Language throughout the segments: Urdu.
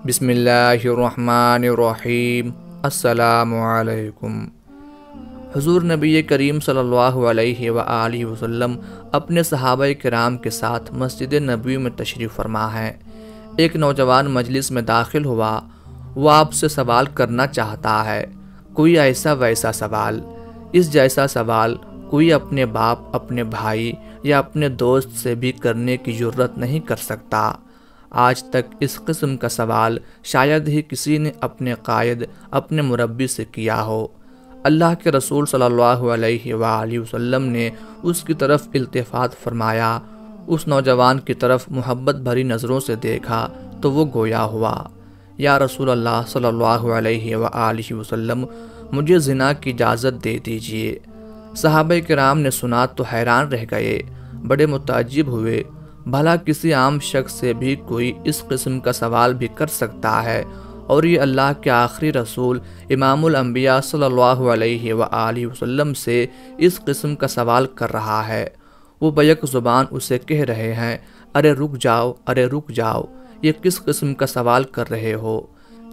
بسم اللہ الرحمن الرحیم۔ السلام علیکم۔ حضور نبی کریم صلی اللہ علیہ وآلہ وسلم اپنے صحابہ کرام کے ساتھ مسجد نبوی میں تشریف فرما ہیں۔ ایک نوجوان مجلس میں داخل ہوا، وہ آپ سے سوال کرنا چاہتا ہے، کوئی ایسا ویسا سوال، اس جیسا سوال کوئی اپنے باپ، اپنے بھائی یا اپنے دوست سے بھی کرنے کی جرت نہیں کر سکتا۔ آج تک اس قسم کا سوال شاید ہی کسی نے اپنے قائد، اپنے مربی سے کیا ہو۔ اللہ کے رسول صلی اللہ علیہ وآلہ وسلم نے اس کی طرف التفات فرمایا، اس نوجوان کی طرف محبت بھری نظروں سے دیکھا تو وہ گویا ہوا، یا رسول اللہ صلی اللہ علیہ وآلہ وسلم، مجھے زنا کی اجازت دے دیجیے۔ صحابہ کرام نے سنا تو حیران رہ گئے، بڑے متعجب ہوئے، بھلا کسی عام شخص سے بھی کوئی اس قسم کا سوال بھی کر سکتا ہے، اور یہ اللہ کے آخری رسول امام الانبیاء صلی اللہ علیہ وآلہ وسلم سے اس قسم کا سوال کر رہا ہے۔ وہ بیک زبان اسے کہہ رہے ہیں، ارے رک جاؤ، ارے رک جاؤ، یہ کس قسم کا سوال کر رہے ہو؟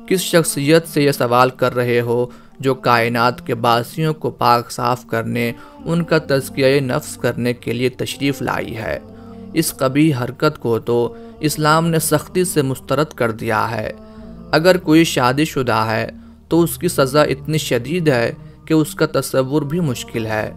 کس شخصیت سے یہ سوال کر رہے ہو جو کائنات کے باسیوں کو پاک صاف کرنے، ان کا تزکیہ نفس کرنے کے لیے تشریف لائی ہے؟ اس قبیح حرکت کو تو اسلام نے سختی سے مسترد کر دیا ہے۔ اگر کوئی شادی شدہ ہے تو اس کی سزا اتنی شدید ہے کہ اس کا تصور بھی مشکل ہے۔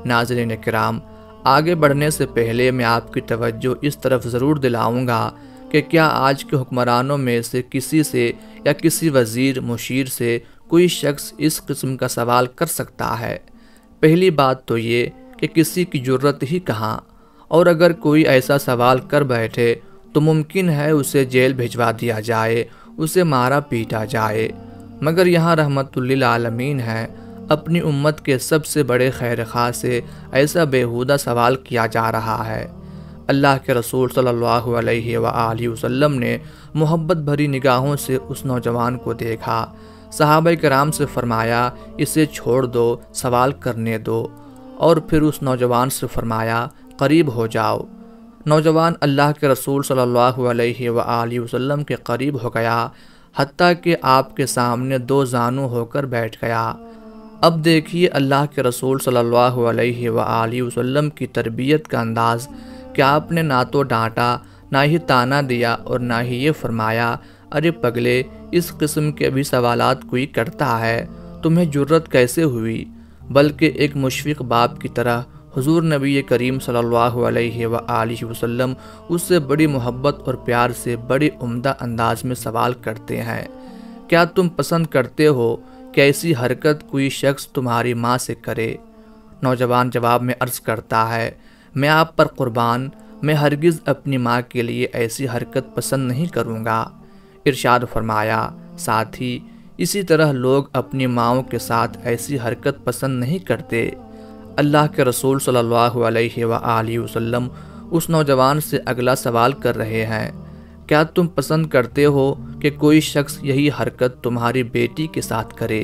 ناظرین کرام، آگے بڑھنے سے پہلے میں آپ کی توجہ اس طرف ضرور دلاؤں گا کہ کیا آج کے حکمرانوں میں سے کسی سے یا کسی وزیر، مشیر سے کوئی شخص اس قسم کا سوال کر سکتا ہے؟ پہلی بات تو یہ کہ کسی کی جرت ہی کہاں، اور اگر کوئی ایسا سوال کر بیٹھے تو ممکن ہے اسے جیل بھجوا دیا جائے، اسے مارا پیٹا جائے۔ مگر یہاں رحمت للعالمین ہے، اپنی امت کے سب سے بڑے خیر خواہ سے ایسا بیہودہ سوال کیا جا رہا ہے۔ اللہ کے رسول صلی اللہ علیہ وآلہ وسلم نے محبت بھری نگاہوں سے اس نوجوان کو دیکھا، صحابہ کرام سے فرمایا، اسے چھوڑ دو، سوال کرنے دو، اور پھر اس نوجوان سے فرمایا، قریب ہو جاؤ۔ نوجوان اللہ کے رسول صلی اللہ علیہ وآلہ وسلم کے قریب ہو گیا، حتیٰ کہ آپ کے سامنے دو زانو ہو کر بیٹھ گیا۔ اب دیکھیے اللہ کے رسول صلی اللہ علیہ وآلہ وسلم کی تربیت کا انداز کہ آپ نے نہ تو ڈانٹا، نہ ہی تانا دیا، اور نہ ہی یہ فرمایا، ارے پگلے، اس قسم کے بھی سوالات کوئی کرتا ہے، تمہیں جرت کیسے ہوئی؟ بلکہ ایک مشفق باپ کی طرح حضور نبی کریم صلی اللہ علیہ وآلہ وسلم اس سے بڑی محبت اور پیار سے بڑے عمدہ انداز میں سوال کرتے ہیں، کیا تم پسند کرتے ہو کہ ایسی حرکت کوئی شخص تمہاری ماں سے کرے؟ نوجوان جواب میں عرض کرتا ہے، میں آپ پر قربان، میں ہرگز اپنی ماں کے لیے ایسی حرکت پسند نہیں کروں گا۔ ارشاد فرمایا، ساتھی، اسی طرح لوگ اپنی ماؤں کے ساتھ ایسی حرکت پسند نہیں کرتے۔ اللہ کے رسول صلی اللہ علیہ وآلہ وسلم اس نوجوان سے اگلا سوال کر رہے ہیں، کیا تم پسند کرتے ہو کہ کوئی شخص یہی حرکت تمہاری بیٹی کے ساتھ کرے؟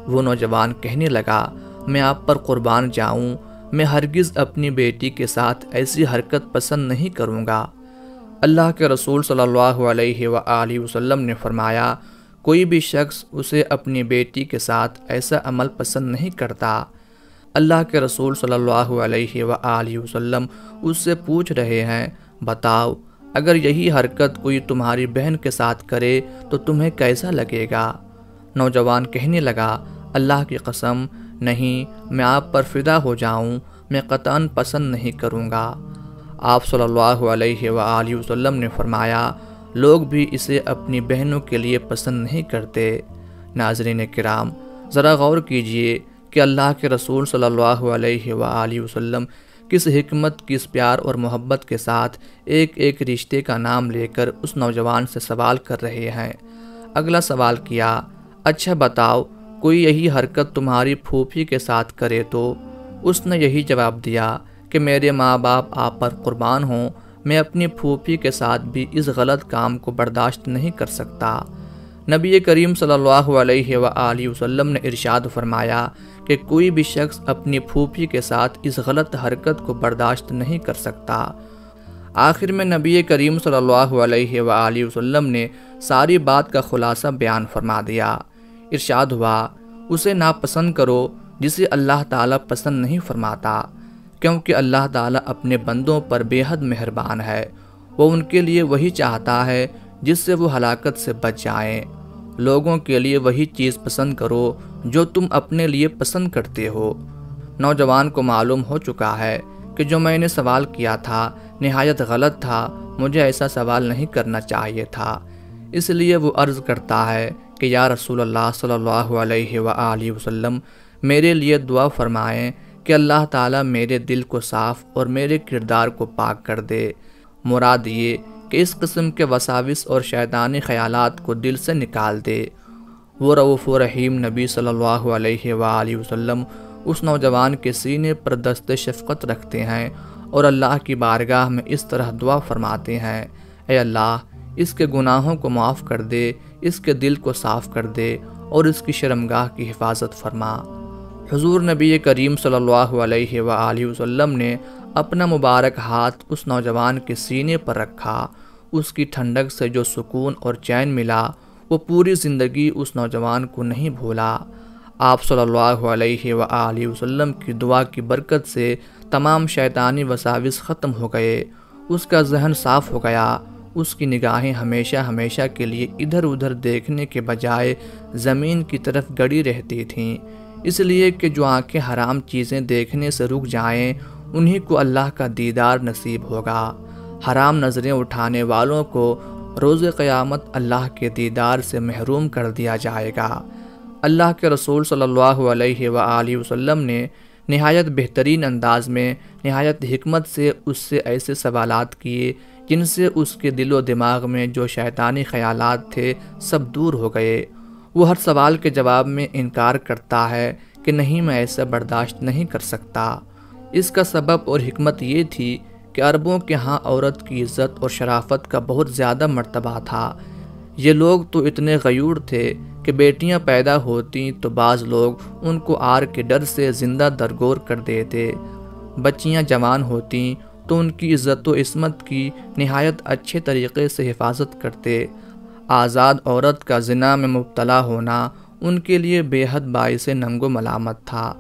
وہ نوجوان کہنے لگا، میں آپ پر قربان جاؤں، میں ہرگز اپنی بیٹی کے ساتھ ایسی حرکت پسند نہیں کروں گا۔ اللہ کے رسول صلی اللہ علیہ وآلہ وسلم نے فرمایا، کوئی بھی شخص اسے اپنی بیٹی کے ساتھ ایسا عمل پسند نہیں کرتا۔ اللہ کے رسول صلی اللہ علیہ وآلہ وسلم اس سے پوچھ رہے ہیں، بتاؤ، اگر یہی حرکت کوئی تمہاری بہن کے ساتھ کرے تو تمہیں کیسا لگے گا؟ نوجوان کہنے لگا، اللہ کی قسم، نہیں، میں آپ پر فدا ہو جاؤں، میں قطعاً پسند نہیں کروں گا۔ آپ صلی اللہ علیہ وآلہ وسلم نے فرمایا، لوگ بھی اسے اپنی بہنوں کے لیے پسند نہیں کرتے۔ ناظرین کرام، ذرا غور کیجئے کہ اللہ کے رسول صلی اللہ علیہ وآلہ وسلم کس حکمت، کس پیار اور محبت کے ساتھ ایک ایک رشتے کا نام لے کر اس نوجوان سے سوال کر رہے ہیں۔ اگلا سوال کیا، اچھا بتاؤ، کوئی یہی حرکت تمہاری پھوپھی کے ساتھ کرے تو؟ اس نے یہی جواب دیا کہ میرے ماں باپ آپ پر قربان ہوں، میں اپنی پھوپھی کے ساتھ بھی اس غلط کام کو برداشت نہیں کر سکتا۔ نبی کریم صلی اللہ علیہ وآلہ وسلم نے ارشاد فرمایا کہ کوئی بھی شخص اپنی پھوپھی کے ساتھ اس غلط حرکت کو برداشت نہیں کر سکتا۔ آخر میں نبی کریم صلی اللہ علیہ وآلہ وسلم نے ساری بات کا خلاصہ بیان فرما دیا۔ ارشاد ہوا، اسے ناپسند کرو جسے اللہ تعالیٰ پسند نہیں فرماتا، کیونکہ اللہ تعالیٰ اپنے بندوں پر بے حد مہربان ہے۔ وہ ان کے لیے وہی چاہتا ہے جس سے وہ ہلاکت سے بچ جائیں۔ لوگوں کے لیے وہی چیز پسند کرو جو تم اپنے لیے پسند کرتے ہو۔ نوجوان کو معلوم ہو چکا ہے کہ جو میں نے سوال کیا تھا نہایت غلط تھا، مجھے ایسا سوال نہیں کرنا چاہیے تھا۔ اس لیے وہ عرض کرتا ہے کہ یا رسول اللہ صلی اللہ علیہ وآلہ وسلم، میرے لیے دعا فرمائیں کہ اللہ تعالیٰ میرے دل کو صاف اور میرے کردار کو پاک کر دے۔ مراد یہ کہ اس قسم کے وساوس اور شیطانی خیالات کو دل سے نکال دے۔ وہ رؤوف و رحیم نبی صلی اللہ علیہ وآلہ وسلم اس نوجوان کے سینے پر دست شفقت رکھتے ہیں اور اللہ کی بارگاہ میں اس طرح دعا فرماتے ہیں، اے اللہ، اس کے گناہوں کو معاف کر دے، اس کے دل کو صاف کر دے اور اس کی شرمگاہ کی حفاظت فرما۔ حضور نبی کریم صلی اللہ علیہ وآلہ وسلم نے اپنا مبارک ہاتھ اس نوجوان کے سینے پر رکھا۔ اس کی ٹھنڈک سے جو سکون اور چین ملا وہ پوری زندگی اس نوجوان کو نہیں بھولا۔ آپ صلی اللہ علیہ وآلہ وسلم کی دعا کی برکت سے تمام شیطانی وساوس ختم ہو گئے، اس کا ذہن صاف ہو گیا، اس کی نگاہیں ہمیشہ ہمیشہ کے لیے ادھر ادھر دیکھنے کے بجائے زمین کی طرف گڑی رہتی تھیں، اس لیے کہ جو آنکھیں حرام چیزیں دیکھنے سے رک جائیں انہی کو اللہ کا دیدار نصیب ہوگا۔ حرام نظریں اٹھانے والوں کو روز قیامت اللہ کے دیدار سے محروم کر دیا جائے گا۔ اللہ کے رسول صلی اللہ علیہ وآلہ وسلم نے نہایت بہترین انداز میں نہایت حکمت سے اس سے ایسے سوالات کیے جن سے اس کے دل و دماغ میں جو شیطانی خیالات تھے سب دور ہو گئے۔ وہ ہر سوال کے جواب میں انکار کرتا ہے کہ نہیں، میں ایسا برداشت نہیں کر سکتا۔ اس کا سبب اور حکمت یہ تھی کہ عربوں کے ہاں عورت کی عزت اور شرافت کا بہت زیادہ مرتبہ تھا۔ یہ لوگ تو اتنے غیور تھے کہ بیٹیاں پیدا ہوتیں تو بعض لوگ ان کو آر کے ڈر سے زندہ درگور کر دیتے، بچیاں جوان ہوتیں تو ان کی عزت و عصمت کی نہایت اچھے طریقے سے حفاظت کرتے۔ آزاد عورت کا زنا میں مبتلا ہونا ان کے لیے بے حد باعث ننگ و ملامت تھا۔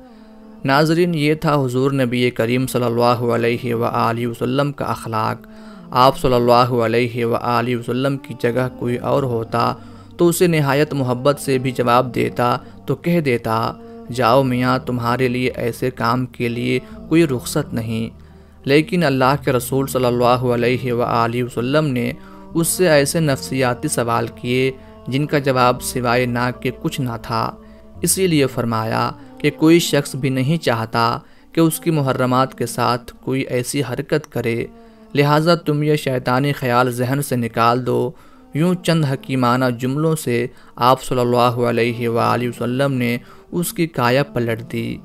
ناظرین، یہ تھا حضور نبی کریم صلی اللہ علیہ وآلہ وسلم کا اخلاق۔ آپ صلی اللہ علیہ وآلہ وسلم کی جگہ کوئی اور ہوتا تو اسے نہایت محبت سے بھی جواب دیتا تو کہہ دیتا، جاؤ میاں، تمہارے لیے ایسے کام کے لیے کوئی رخصت نہیں۔ لیکن اللہ کے رسول صلی اللہ علیہ وآلہ وسلم نے اس سے ایسے نفسیاتی سوال کیے جن کا جواب سوائے نہ کہ کچھ نہ تھا۔ اسی لیے فرمایا کہ کوئی شخص بھی نہیں چاہتا کہ اس کی محرمات کے ساتھ کوئی ایسی حرکت کرے، لہٰذا تم یہ شیطانی خیال ذہن سے نکال دو۔ یوں چند حکیمانہ جملوں سے آپ صلی اللہ علیہ وآلہ وسلم نے اس کی کایا پلٹ دی۔